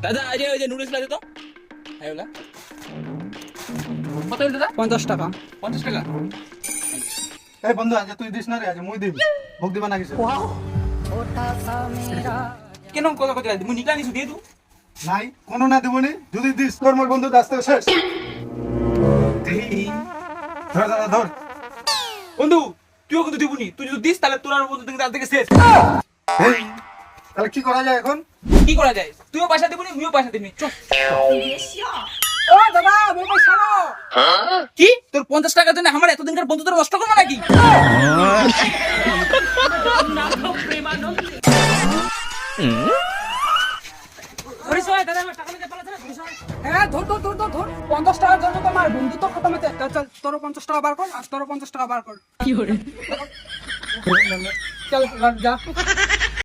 দাদা ওই যে নুডলস লাগে তো এগুলা কত হলো দাদা? 50 টাকা। 50 টাকা। এই বন্ধু আজ তুই দিস না রে, আজ মুই দিবি, ভোগ দিবা না কিছু। কেন কত কত মুই নিকলা নিছু দিয়ে দু নাই কোনো না দেবনি, যদি দিস তোর মোর বন্ধু দাস থেকে শেষ। ধর দাদা ধর। বন্ধু তুইও কিন্তু দিবনি, তুই যদি দিস তাহলে তোর আর বন্ধু থেকে তার থেকে শেষ। এই, তাহলে কি করা যায় এখন? কি করা যায়? তুইও পয়সা দিবনি, মুইও পয়সা দিবনি, চল। ও দাদা মই পয়সা নাও। কি তোর 50 টাকার জন্য আমার এতদিনকার বন্ধুত্ব নষ্ট করবো নাকি? ধরিস ভাই, দাদা আমার টাকা নিতে পারলা না, ধরিস ভাই। হ্যাঁ ধর 50 টাকার জন্য তো আমার বন্ধুত্ব খতম হতে। চল তোর 50 টাকা বার কর, আর তোর 50 টাকা বার কর। কি করে? চল যা।